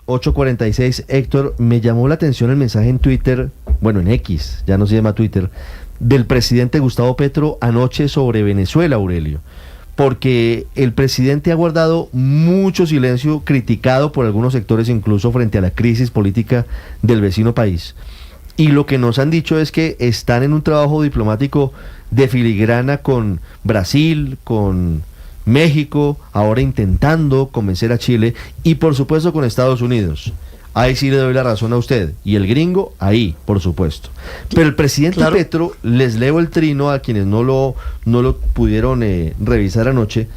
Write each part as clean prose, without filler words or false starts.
8:46. Héctor, me llamó la atención el mensaje en Twitter, bueno, en X, ya no se llama Twitter, del presidente Gustavo Petro anoche sobre Venezuela, Aurelio, porque el presidente ha guardado mucho silencio, criticado por algunos sectores incluso frente a la crisis política del vecino país. Y lo que nos han dicho es que están en un trabajo diplomático de filigrana con Brasil, con México, ahora intentando convencer a Chile y por supuesto con Estados Unidos. Ahí sí le doy la razón a usted. Y el gringo, ahí, por supuesto. Pero el presidente Petro, les leo el trino a quienes no lo pudieron revisar anoche.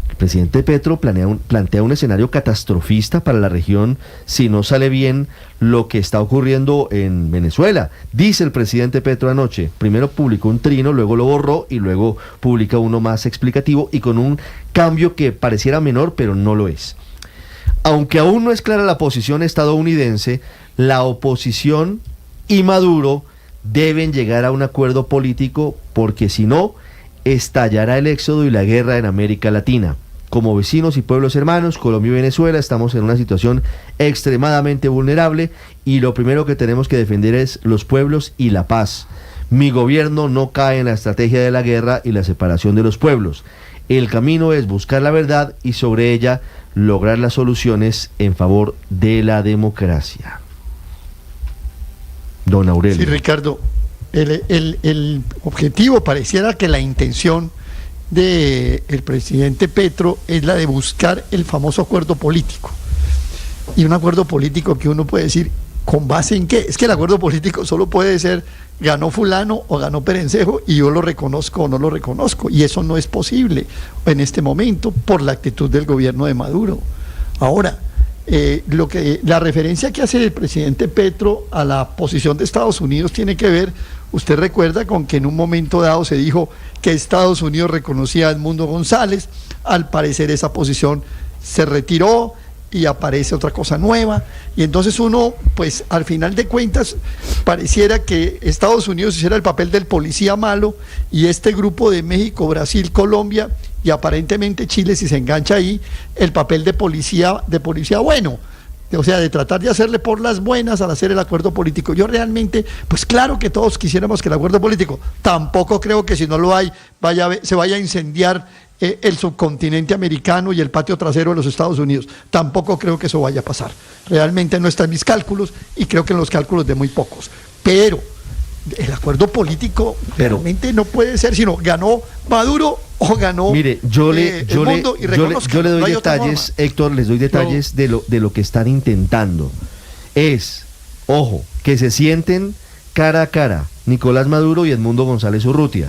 El presidente Petro plantea un escenario catastrofista para la región si no sale bien lo que está ocurriendo en Venezuela. Dice el presidente Petro anoche, primero publicó un trino, luego lo borró y luego publica uno más explicativo y con un cambio que pareciera menor, pero no lo es. Aunque aún no es clara la posición estadounidense, la oposición y Maduro deben llegar a un acuerdo político porque si no, estallará el éxodo y la guerra en América Latina. Como vecinos y pueblos hermanos, Colombia y Venezuela estamos en una situación extremadamente vulnerable y lo primero que tenemos que defender es los pueblos y la paz. Mi gobierno no cae en la estrategia de la guerra y la separación de los pueblos. El camino es buscar la verdad y sobre ella lograr las soluciones en favor de la democracia. Don Aurelio. Sí, Ricardo, el objetivo pareciera que la intención del presidente Petro es la de buscar el famoso acuerdo político. Y un acuerdo político que uno puede decir, ¿con base en qué? Es que el acuerdo político solo puede ser ganó fulano o ganó Perencejo y yo lo reconozco o no lo reconozco, y eso no es posible en este momento por la actitud del gobierno de Maduro. Ahora, la referencia que hace el presidente Petro a la posición de Estados Unidos tiene que ver, usted recuerda, con que en un momento dado se dijo que Estados Unidos reconocía a Edmundo González. Al parecer esa posición se retiró y aparece otra cosa nueva, y entonces uno, pues al final de cuentas, pareciera que Estados Unidos hiciera el papel del policía malo y este grupo de México, Brasil, Colombia y aparentemente Chile, si se engancha ahí, el papel de policía bueno, o sea, de tratar de hacerle por las buenas al hacer el acuerdo político. Yo realmente, pues claro que todos quisiéramos que el acuerdo político, tampoco creo que si no lo hay, se vaya a incendiar el subcontinente americano y el patio trasero de los Estados Unidos. Tampoco creo que eso vaya a pasar. Realmente no está en mis cálculos y creo que en los cálculos de muy pocos. Pero el acuerdo político realmente no puede ser sino ganó Maduro o ganó yo le doy detalles, Héctor, les doy detalles de lo que están intentando. Ojo, que se sienten cara a cara Nicolás Maduro y Edmundo González Urrutia.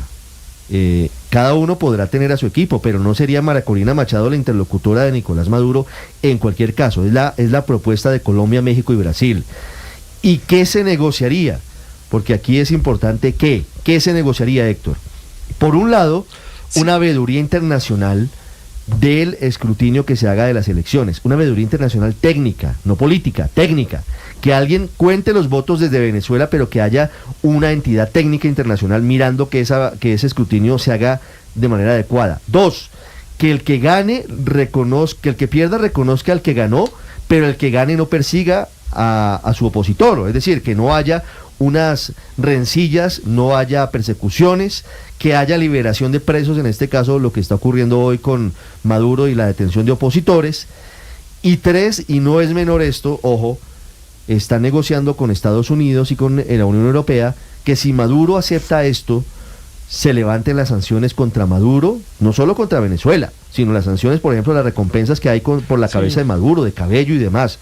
Cada uno podrá tener a su equipo, pero no sería María Corina Machado la interlocutora de Nicolás Maduro en cualquier caso. Es la propuesta de Colombia, México y Brasil. ¿Y qué se negociaría? Porque aquí es importante ¿qué se negociaría, Héctor? Por un lado, una veeduría internacional del escrutinio que se haga de las elecciones, una veeduría internacional técnica, no política, técnica, que alguien cuente los votos desde Venezuela, pero que haya una entidad técnica internacional mirando que ese escrutinio se haga de manera adecuada. 2, que el que gane reconozca, que el que pierda reconozca al que ganó, pero el que gane no persiga a su opositor, es decir, que no haya unas rencillas, no haya persecuciones, que haya liberación de presos, en este caso lo que está ocurriendo hoy con Maduro y la detención de opositores. Y 3, y no es menor esto, ojo, está negociando con Estados Unidos y con la Unión Europea que si Maduro acepta esto, se levanten las sanciones contra Maduro, no solo contra Venezuela, sino las sanciones, por ejemplo, las recompensas que hay por la cabeza de Maduro, de Cabello y demás.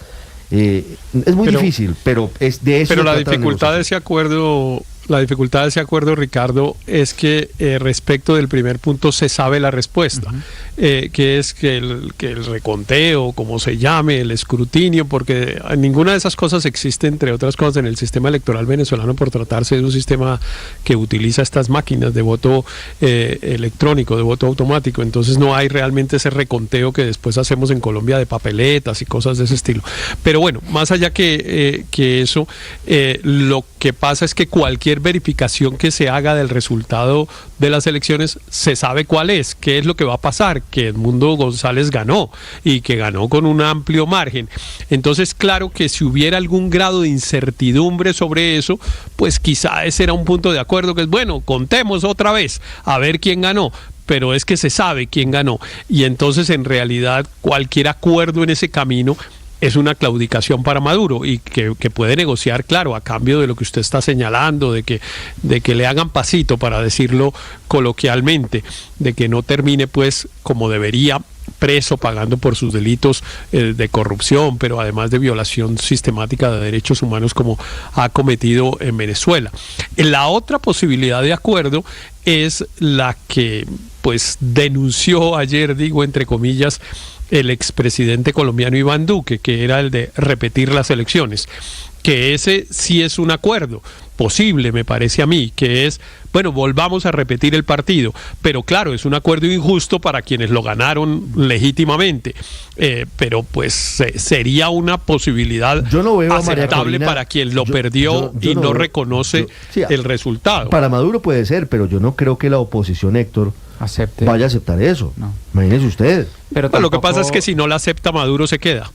Es muy difícil, pero es de eso. Pero la dificultad de ese acuerdo, Ricardo, es que respecto del primer punto se sabe la respuesta, que es que el reconteo, como se llame, el escrutinio, porque ninguna de esas cosas existe, entre otras cosas, en el sistema electoral venezolano, por tratarse de un sistema que utiliza estas máquinas de voto electrónico, de voto automático. Entonces no hay realmente ese reconteo que después hacemos en Colombia de papeletas y cosas de ese estilo. Pero bueno, más allá que eso, lo que pasa es que cualquier cualquier verificación que se haga del resultado de las elecciones, se sabe cuál es, qué es lo que va a pasar, que Edmundo González ganó y que ganó con un amplio margen. Entonces, claro que si hubiera algún grado de incertidumbre sobre eso, pues quizá ese era un punto de acuerdo, que es bueno, contemos otra vez a ver quién ganó, pero es que se sabe quién ganó, y entonces en realidad cualquier acuerdo en ese camino es una claudicación para Maduro, y que puede negociar, claro, a cambio de lo que usted está señalando, de que le hagan pasito, para decirlo coloquialmente, de que no termine pues como debería, preso, pagando por sus delitos de corrupción, pero además de violación sistemática de derechos humanos como ha cometido en Venezuela. La otra posibilidad de acuerdo es la que pues denunció ayer, digo entre comillas, el expresidente colombiano Iván Duque, que era el de repetir las elecciones, que ese sí es un acuerdo posible, me parece a mí, que es, bueno, volvamos a repetir el partido, pero claro, es un acuerdo injusto para quienes lo ganaron legítimamente, pero pues sería una posibilidad yo no veo aceptable para quien lo perdió y no reconoce el resultado. Para Maduro puede ser, pero yo no creo que la oposición, Héctor, vaya a aceptar eso. No. Imagínese usted. Pero tampoco... Lo que pasa es que si no la acepta Maduro, se queda.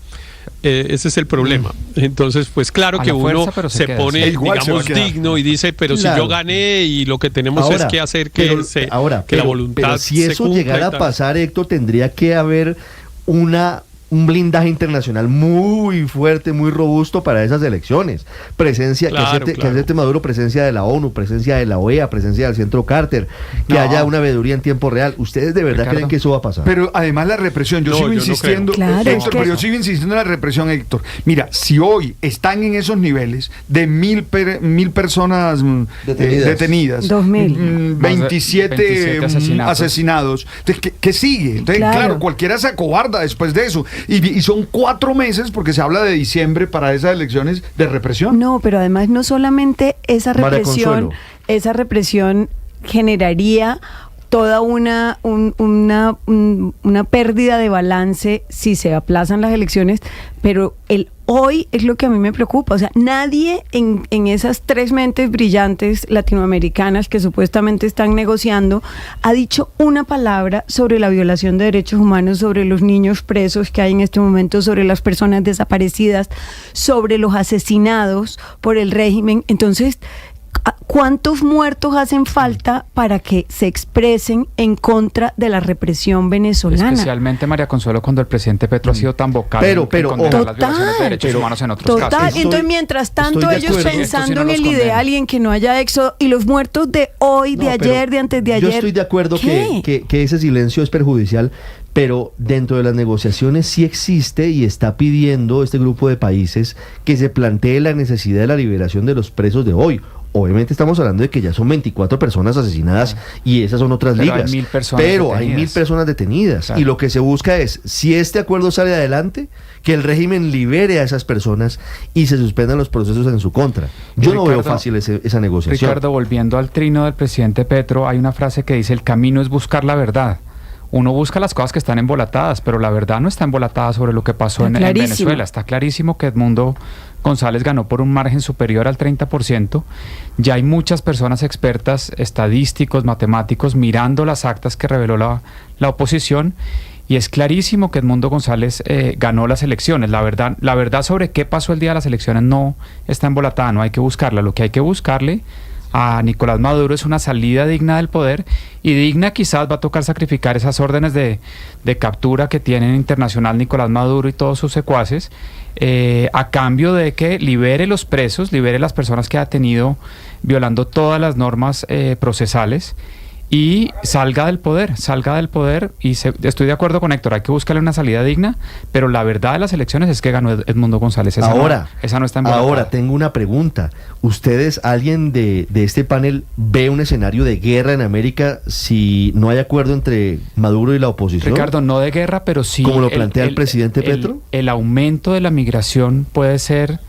Ese es el problema. Entonces, pues claro que uno se pone, digamos, digno y dice, pero claro, si yo gané y lo que tenemos ahora, es que hacer que la voluntad pero si eso llegara a pasar, Héctor, tendría que haber un blindaje internacional muy fuerte, muy robusto para esas elecciones. Presencia, claro, que acepte Maduro, presencia de la ONU, presencia de la OEA, presencia del Centro Carter, que haya una veeduría en tiempo real. ¿Ustedes de verdad creen que eso va a pasar? Pero además la represión, yo sigo insistiendo, Héctor, pero yo sigo insistiendo en la represión, Héctor. Mira, si hoy están en esos niveles de 1.000 personas detenidas, 2.000, 27 asesinados, entonces, ¿qué sigue? Entonces, claro, cualquiera se acobarda después de eso. Y son 4 meses, porque se habla de diciembre para esas elecciones, de represión. No, pero además no solamente esa represión generaría toda una pérdida de balance si se aplazan las elecciones, pero hoy es lo que a mí me preocupa. O sea, nadie en esas 3 mentes brillantes latinoamericanas que supuestamente están negociando ha dicho una palabra sobre la violación de derechos humanos, sobre los niños presos que hay en este momento, sobre las personas desaparecidas, sobre los asesinados por el régimen. Entonces, ¿cuántos muertos hacen falta para que se expresen en contra de la represión venezolana? Especialmente, María Consuelo, cuando el presidente Petro ha sido tan vocal en condenar las violaciones de derechos humanos en otros casos. Entonces, mientras tanto, ellos pensando en el ideal y en que no haya éxodo, y los muertos de hoy, de ayer, de antes de ayer. Yo estoy de acuerdo que ese silencio es perjudicial, pero dentro de las negociaciones sí existe y está pidiendo este grupo de países que se plantee la necesidad de la liberación de los presos de hoy. Obviamente estamos hablando de que ya son 24 personas asesinadas y esas son otras ligas. Hay 1.000 personas detenidas. Claro. Y lo que se busca es, si este acuerdo sale adelante, que el régimen libere a esas personas y se suspendan los procesos en su contra. Yo no veo fácil esa negociación. Ricardo, volviendo al trino del presidente Petro, hay una frase que dice: el camino es buscar la verdad. Uno busca las cosas que están embolatadas, pero la verdad no está embolatada sobre lo que pasó en Venezuela. Está clarísimo que Edmundo González ganó por un margen superior al 30%. Ya hay muchas personas expertas, estadísticos, matemáticos, mirando las actas que reveló la oposición, y es clarísimo que Edmundo González ganó las elecciones. La verdad sobre qué pasó el día de las elecciones no está embolatada, no hay que buscarla. Lo que hay que buscarle a Nicolás Maduro es una salida digna del poder, y digna quizás va a tocar sacrificar esas órdenes de captura que tienen internacional Nicolás Maduro y todos sus secuaces, a cambio de que libere los presos, libere las personas que ha tenido violando todas las normas procesales, y salga del poder, y estoy de acuerdo con Héctor, hay que buscarle una salida digna, pero la verdad de las elecciones es que ganó Edmundo González. Esa no está embolatada. Ahora tengo una pregunta. ¿Ustedes, alguien de este panel, ve un escenario de guerra en América si no hay acuerdo entre Maduro y la oposición? Ricardo, no de guerra, pero sí... ¿Como lo plantea el presidente Petro? El aumento de la migración puede ser...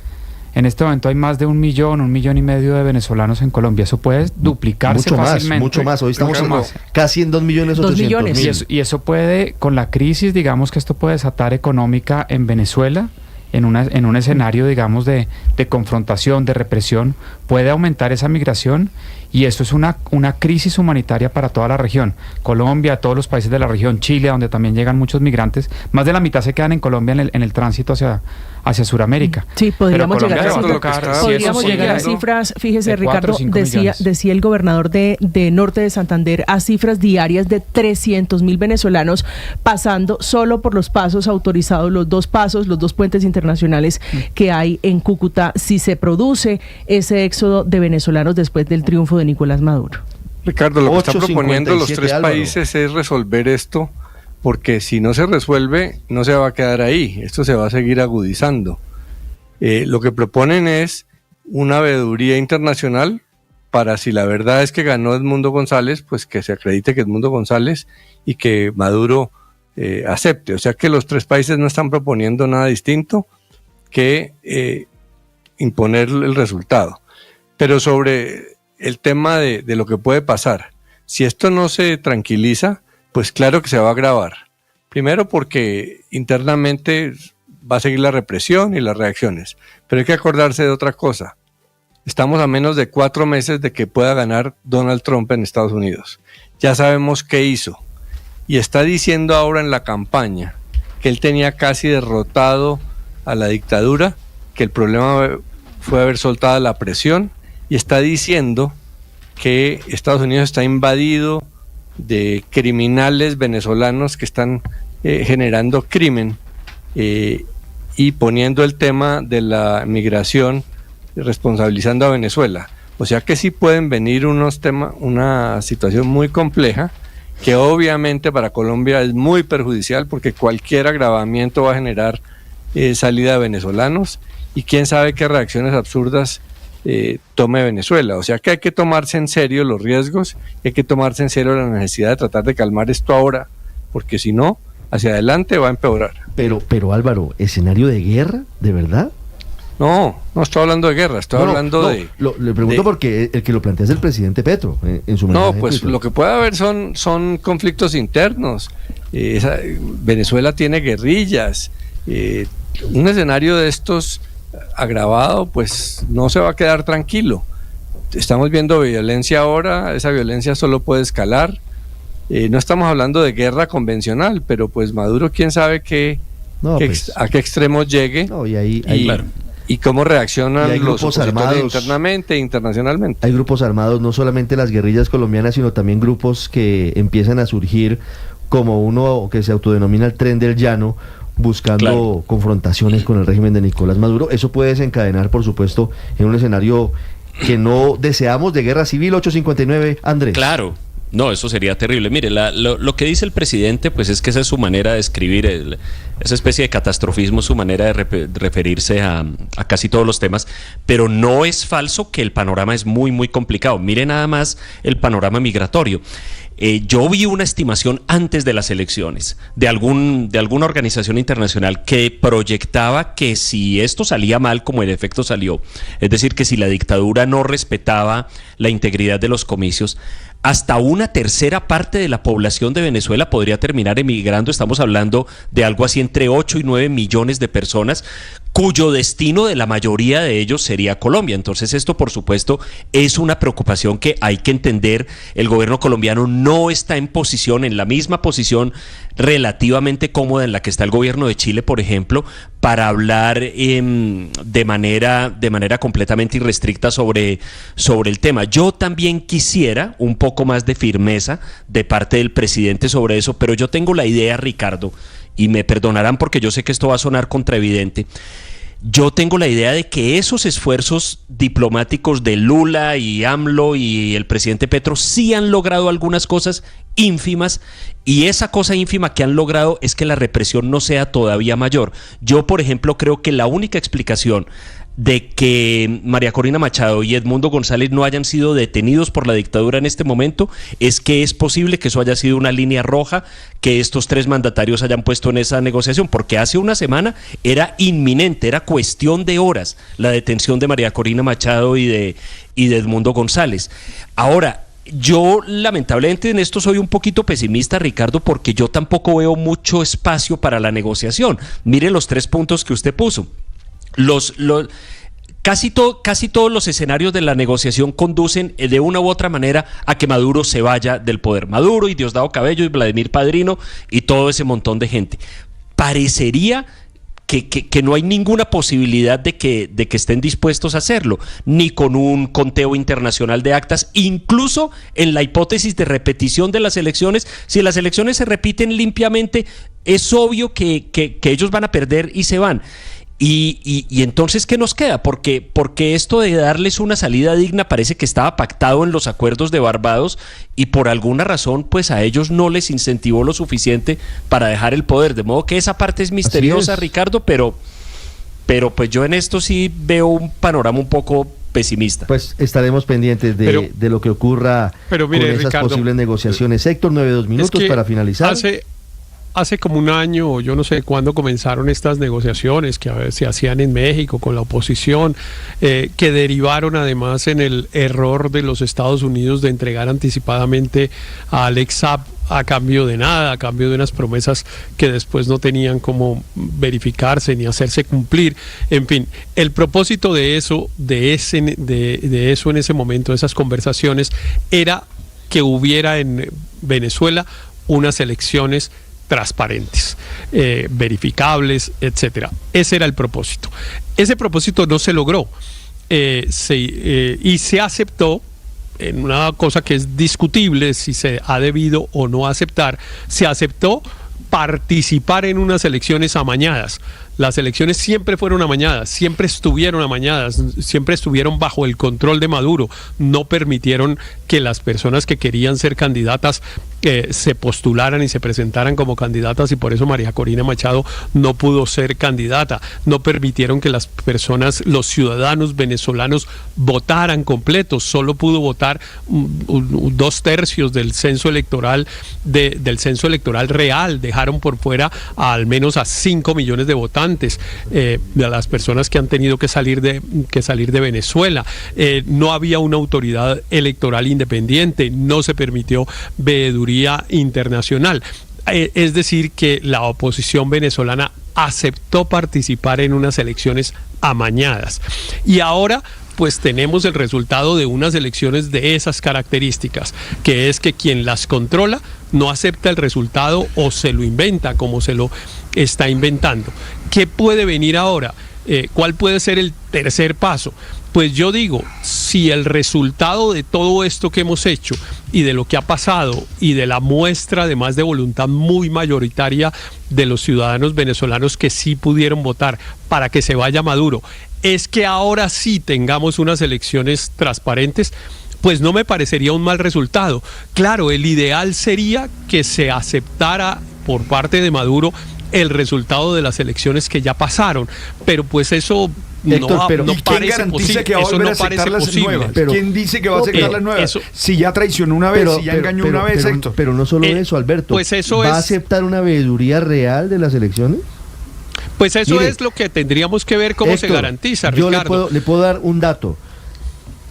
En este momento hay más de 1 millón, 1,5 millones de venezolanos en Colombia. Eso puede duplicarse fácilmente. Mucho más. Hoy estamos casi en 2.800.000. Y eso puede, con la crisis, digamos que esto puede desatar económica en Venezuela en un escenario, digamos, de confrontación, de represión, puede aumentar esa migración, y eso es una crisis humanitaria para toda la región. Colombia, todos los países de la región, Chile, donde también llegan muchos migrantes, más de la mitad se quedan en Colombia en el tránsito hacia Sudamérica. Sí, podríamos llegar a cifras, fíjese Ricardo, decía el gobernador de Norte de Santander, a cifras diarias de 300.000 venezolanos pasando solo por los pasos autorizados, los dos puentes internacionales que hay en Cúcuta, si se produce ese éxodo de venezolanos después del triunfo de Nicolás Maduro. Ricardo, lo que están proponiendo los tres países es resolver esto, porque si no se resuelve, no se va a quedar ahí, esto se va a seguir agudizando. Lo que proponen es una veeduría internacional para, si la verdad es que ganó Edmundo González, pues que se acredite que Edmundo González y que Maduro acepte. O sea que los tres países no están proponiendo nada distinto que imponer el resultado. Pero sobre el tema de lo que puede pasar, si esto no se tranquiliza, pues claro que se va a agravar. Primero porque internamente va a seguir la represión y las reacciones. Pero hay que acordarse de otra cosa. Estamos a menos de 4 meses de que pueda ganar Donald Trump en Estados Unidos. Ya sabemos qué hizo. Y está diciendo ahora en la campaña que él tenía casi derrotado a la dictadura, que el problema fue haber soltado la presión, y está diciendo que Estados Unidos está invadido de criminales venezolanos que están generando crimen y poniendo el tema de la migración, responsabilizando a Venezuela. O sea que sí pueden venir una situación muy compleja, que obviamente para Colombia es muy perjudicial, porque cualquier agravamiento va a generar salida de venezolanos, y quién sabe qué reacciones absurdas tome Venezuela. O sea que hay que tomarse en serio los riesgos, hay que tomarse en serio la necesidad de tratar de calmar esto ahora, porque si no, hacia adelante va a empeorar. Pero Álvaro, ¿escenario de guerra, de verdad? No estoy hablando de guerra, estoy hablando de... Le pregunto porque el que lo plantea es el presidente Petro en su mensaje. No, pues lo que puede haber son conflictos internos. Venezuela tiene guerrillas. Un escenario de estos agravado, pues no se va a quedar tranquilo. Estamos viendo violencia ahora, esa violencia solo puede escalar. No estamos hablando de guerra convencional, pero pues Maduro quién sabe a qué extremos llegue. Y cómo reaccionan los opositores internamente e internacionalmente. Hay grupos armados, no solamente las guerrillas colombianas, sino también grupos que empiezan a surgir, como uno que se autodenomina el Tren del Llano, buscando confrontaciones con el régimen de Nicolás Maduro. Eso puede desencadenar, por supuesto, en un escenario que no deseamos, de guerra civil. 859, Andrés. Claro. No, eso sería terrible. Mire, lo que dice el presidente, pues es que esa es su manera de escribir, esa especie de catastrofismo, su manera de referirse a casi todos los temas, pero no es falso que el panorama es muy, muy complicado. Mire nada más el panorama migratorio. Yo vi una estimación antes de las elecciones de alguna organización internacional que proyectaba que si esto salía mal, como en efecto salió, es decir, que si la dictadura no respetaba la integridad de los comicios, hasta una tercera parte de la población de Venezuela podría terminar emigrando. Estamos hablando de algo así entre 8 y 9 millones de personas, cuyo destino de la mayoría de ellos sería Colombia. Entonces esto, por supuesto, es una preocupación que hay que entender. El gobierno colombiano no está en la misma posición relativamente cómoda en la que está el gobierno de Chile, por ejemplo, para hablar de manera completamente irrestricta sobre el tema. Yo también quisiera un poco más de firmeza de parte del presidente sobre eso, pero yo tengo la idea, Ricardo, y me perdonarán porque yo sé que esto va a sonar contraevidente. Yo tengo la idea de que esos esfuerzos diplomáticos de Lula y AMLO y el presidente Petro sí han logrado algunas cosas ínfimas, y esa cosa ínfima que han logrado es que la represión no sea todavía mayor. Yo, por ejemplo, creo que la única explicación de que María Corina Machado y Edmundo González no hayan sido detenidos por la dictadura en este momento es que es posible que eso haya sido una línea roja que estos tres mandatarios hayan puesto en esa negociación, porque hace una semana era inminente, era cuestión de horas la detención de María Corina Machado y de Edmundo González. Ahora, Yo lamentablemente en esto soy un poquito pesimista, Ricardo, porque yo tampoco veo mucho espacio para la negociación. Mire los 3 puntos que usted puso. Casi todos los escenarios de la negociación conducen de una u otra manera a que Maduro se vaya del poder. Maduro y Diosdado Cabello y Vladimir Padrino y todo ese montón de gente. Parecería que no hay ninguna posibilidad de que estén dispuestos a hacerlo, ni con un conteo internacional de actas, incluso en la hipótesis de repetición de las elecciones. Si las elecciones se repiten limpiamente, es obvio que ellos van a perder y se van. Y entonces, ¿qué nos queda? Porque esto de darles una salida digna parece que estaba pactado en los acuerdos de Barbados y por alguna razón pues a ellos no les incentivó lo suficiente para dejar el poder. De modo que esa parte es misteriosa, Ricardo, pero pues yo en esto sí veo un panorama un poco pesimista. Pues estaremos pendientes de lo que ocurra con esas Ricardo, posibles negociaciones. Héctor, 9-2 minutos para finalizar. Hace como un año, yo no sé cuándo comenzaron estas negociaciones que a veces se hacían en México con la oposición, que derivaron además en el error de los Estados Unidos de entregar anticipadamente a Alex Saab a cambio de nada, a cambio de unas promesas que después no tenían cómo verificarse ni hacerse cumplir. En fin, el propósito de eso en ese momento, de esas conversaciones, era que hubiera en Venezuela unas elecciones transparentes, verificables, etcétera. Ese era el propósito. Ese propósito no se logró y se aceptó en una cosa que es discutible si se ha debido o no aceptar. Se aceptó participar en unas elecciones amañadas. Las elecciones siempre fueron amañadas, siempre estuvieron amañadas, siempre estuvieron bajo el control de Maduro. No permitieron que las personas que querían ser candidatas se postularan y se presentaran como candidatas, y por eso María Corina Machado no pudo ser candidata. No permitieron que las personas, los ciudadanos venezolanos, votaran completos. Solo pudo votar 2/3 del censo electoral del censo electoral real. Dejaron por fuera al menos a 5 millones de votantes, de las personas que han tenido que salir de Venezuela. No había una autoridad electoral independiente, no se permitió veeduría internacional. Es decir, que la oposición venezolana aceptó participar en unas elecciones amañadas. Y ahora pues tenemos el resultado de unas elecciones de esas características, que es que quien las controla no acepta el resultado o se lo inventa como se lo está inventando. ¿Qué puede venir ahora? ¿Cuál puede ser el tercer paso? Pues yo digo, si el resultado de todo esto que hemos hecho y de lo que ha pasado y de la muestra además de voluntad muy mayoritaria de los ciudadanos venezolanos que sí pudieron votar para que se vaya Maduro, es que ahora sí tengamos unas elecciones transparentes, pues no me parecería un mal resultado. Claro, el ideal sería que se aceptara por parte de Maduro el resultado de las elecciones que ya pasaron, pero pues eso Héctor, no parece posible. Que va a volver a aceptar las nuevas? ¿Quién dice que va a aceptar las nuevas? Si ya traicionó una vez, si ya engañó una vez, Héctor. Pero no solo eso, Alberto. Pues eso ¿Va a aceptar una veeduría real de las elecciones? Pues eso es lo que tendríamos que ver cómo Héctor, se garantiza, Ricardo. Yo le puedo dar un dato.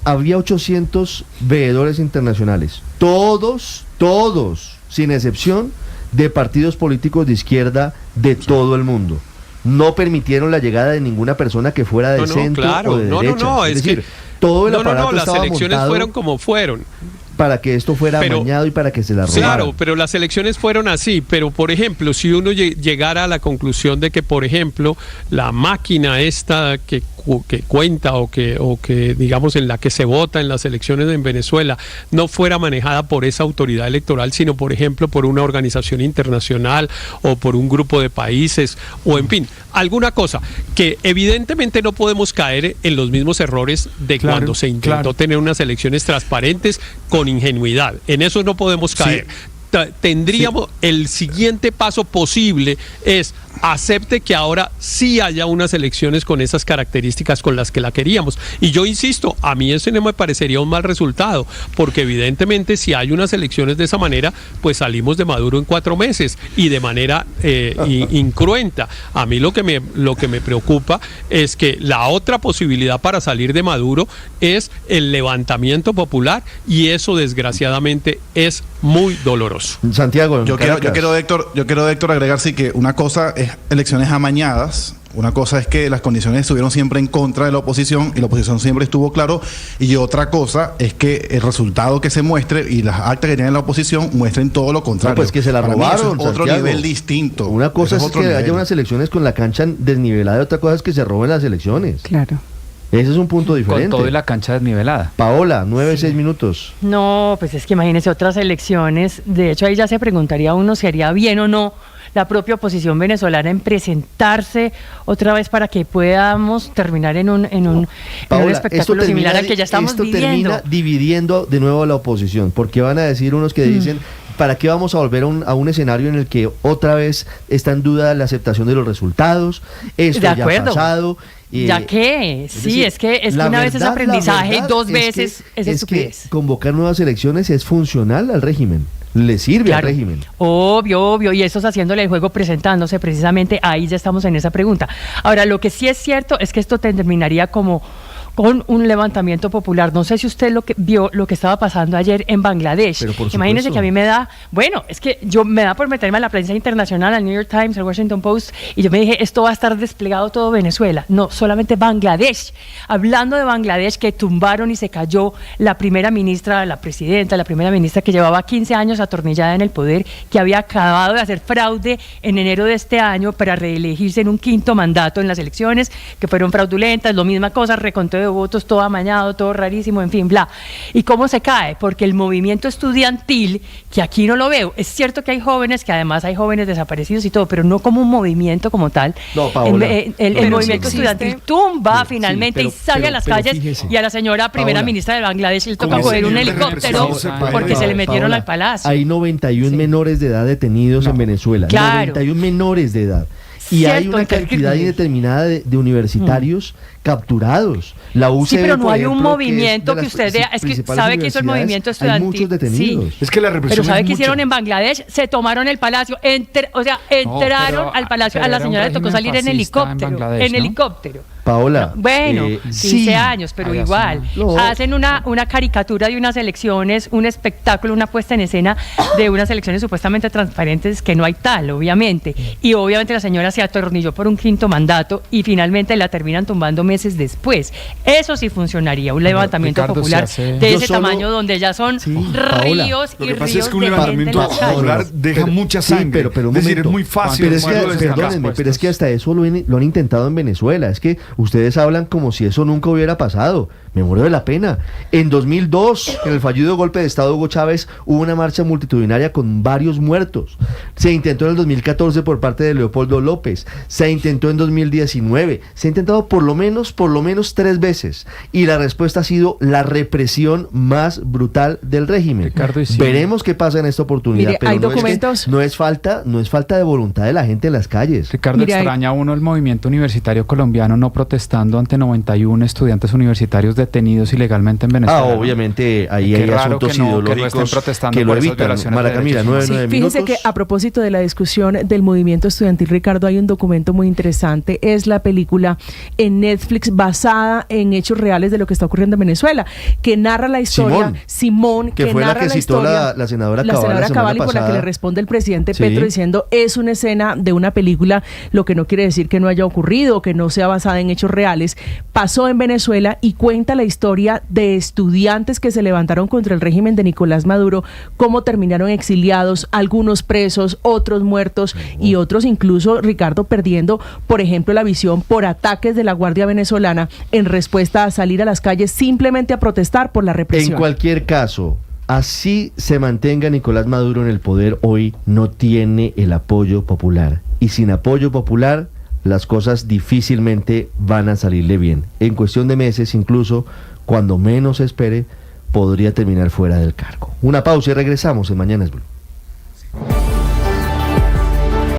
Había 800 veedores internacionales. Todos, sin excepción, de partidos políticos de izquierda de todo el mundo. No permitieron la llegada de ninguna persona que fuera de centro o de derecha. Es decir, todo el aparato las elecciones fueron como fueron. Para que esto fuera amañado y para que se la robaran. Claro, pero las elecciones fueron así. Pero, por ejemplo, si uno llegara a la conclusión de que, por ejemplo, la máquina esta que cuenta o que digamos en la que se vota en las elecciones en Venezuela no fuera manejada por esa autoridad electoral, sino por ejemplo por una organización internacional o por un grupo de países o en fin, alguna cosa que evidentemente no podemos caer en los mismos errores de cuando se intentó tener unas elecciones transparentes con ingenuidad. En eso no podemos caer. Tendríamos el siguiente paso posible es acepte que ahora sí haya unas elecciones con esas características con las que la queríamos. Y yo insisto, a mí ese no me parecería un mal resultado, porque evidentemente si hay unas elecciones de esa manera, pues salimos de Maduro en 4 meses y de manera incruenta. A mí lo que me preocupa es que la otra posibilidad para salir de Maduro es el levantamiento popular, y eso desgraciadamente es muy doloroso. Santiago, yo quiero Héctor agregar sí que una cosa es elecciones amañadas. Una cosa es que las condiciones estuvieron siempre en contra de la oposición y la oposición siempre estuvo claro, y otra cosa es que el resultado que se muestre y las actas que tiene la oposición muestren todo lo contrario. No, pues que se la robaron, es otro nivel distinto. Una cosa es que haya unas elecciones con la cancha desnivelada y otra cosa es que se roben las elecciones. Claro. Ese es un punto diferente. Con todo y la cancha desnivelada. Paola, 6 minutos. No, pues es que imagínese otras elecciones. De hecho, ahí ya se preguntaría uno si haría bien o no la propia oposición venezolana en presentarse otra vez para que podamos terminar en un espectáculo similar al que ya estamos viviendo. Esto termina dividiendo de nuevo a la oposición, porque van a decir unos que dicen, ¿para qué vamos a volver a un escenario en el que otra vez está en duda la aceptación de los resultados? Esto ya ha pasado. ¿Ya qué? Sí, es que una vez es aprendizaje y 2 veces es estupidez. Que convocar nuevas elecciones es funcional al régimen. Le sirve al régimen. Obvio, y eso es haciéndole el juego, presentándose precisamente, ahí ya estamos en esa pregunta. Ahora, lo que sí es cierto es que esto terminaría como con un levantamiento popular. No sé si usted vio lo que estaba pasando ayer en Bangladesh. Imagínense que a mí me da por meterme a la prensa internacional, al New York Times, al Washington Post, y yo me dije, esto va a estar desplegado todo Venezuela. No, solamente Bangladesh. Hablando de Bangladesh, que tumbaron y se cayó la primera ministra que llevaba 15 años atornillada en el poder, que había acabado de hacer fraude en enero de este año para reelegirse en un 5º mandato en las elecciones, que fueron fraudulentas, lo misma cosa, reconteo de votos, todo amañado, todo rarísimo, en fin, bla. ¿Y cómo se cae? Porque el movimiento estudiantil, que aquí no lo veo, es cierto que hay jóvenes, que además hay jóvenes desaparecidos y todo, pero no como un movimiento como tal. No, Paola. El movimiento estudiantil tumba finalmente y sale a las calles, fíjese, y a la señora primera ministra de Bangladesh le toca coger un helicóptero porque se le metieron al palacio. Hay 91 menores de edad detenidos en Venezuela. Claro. 91 menores de edad. Y hay una cantidad indeterminada de universitarios capturados. La UCB, sí, pero no hay ejemplo, un movimiento que usted vea. Es que sabe que hizo el movimiento estudiantil. Hay muchos detenidos. Sí. Es que la represión. Pero ¿sabe qué hicieron en Bangladesh? Se tomaron el palacio. Entraron al palacio. A la señora le tocó salir en helicóptero. En helicóptero. Paola. 15 años, pero igual. Hacen una caricatura de unas elecciones, un espectáculo, una puesta en escena de unas elecciones supuestamente transparentes, que no hay tal, obviamente. Y obviamente la señora se atornilló por un 5º mandato y finalmente la terminan tumbando meses después. Eso sí funcionaría, un levantamiento popular de ese tamaño, donde ya son ríos y ríos. Lo que pasa es que un levantamiento popular deja mucha sangre. Pero es decir, es muy fácil. Pero es que hasta eso lo han intentado en Venezuela. Es que ustedes hablan como si eso nunca hubiera pasado. Me muero de la pena. En 2002, en el fallido golpe de Estado de Hugo Chávez, hubo una marcha multitudinaria con varios muertos. Se intentó en el 2014 por parte de Leopoldo López. Se intentó en 2019. Se ha intentado por lo menos 3 veces. Y la respuesta ha sido la represión más brutal del régimen. Ricardo, veremos qué pasa en esta oportunidad. Mire, pero hay documentos. No es falta de voluntad de la gente en las calles. Ricardo, extraña uno el movimiento universitario colombiano no protestando ante 91 estudiantes universitarios detenidos ilegalmente en Venezuela. Obviamente ahí hay asuntos ideológicos que lo evitan. Mara Camila, 9 minutos. Fíjese que a propósito de la discusión del movimiento estudiantil, Ricardo, hay un documento muy interesante. Es la película en Netflix basada en hechos reales de lo que está ocurriendo en Venezuela, que narra la historia. Simón, que fue la que citó la senadora Cabal, por la que le responde el presidente Petro diciendo es una escena de una película, lo que no quiere decir que no haya ocurrido, que no sea basada en hechos reales. Pasó en Venezuela y cuenta la historia de estudiantes que se levantaron contra el régimen de Nicolás Maduro, cómo terminaron exiliados, algunos presos, otros muertos y otros incluso, Ricardo, perdiendo, por ejemplo, la visión por ataques de la Guardia Venezolana en respuesta a salir a las calles simplemente a protestar por la represión. En cualquier caso, así se mantenga Nicolás Maduro en el poder, hoy no tiene el apoyo popular. Y sin apoyo popular, las cosas difícilmente van a salirle bien. En cuestión de meses, incluso, cuando menos se espere, podría terminar fuera del cargo. Una pausa y regresamos en Mañanas Blue.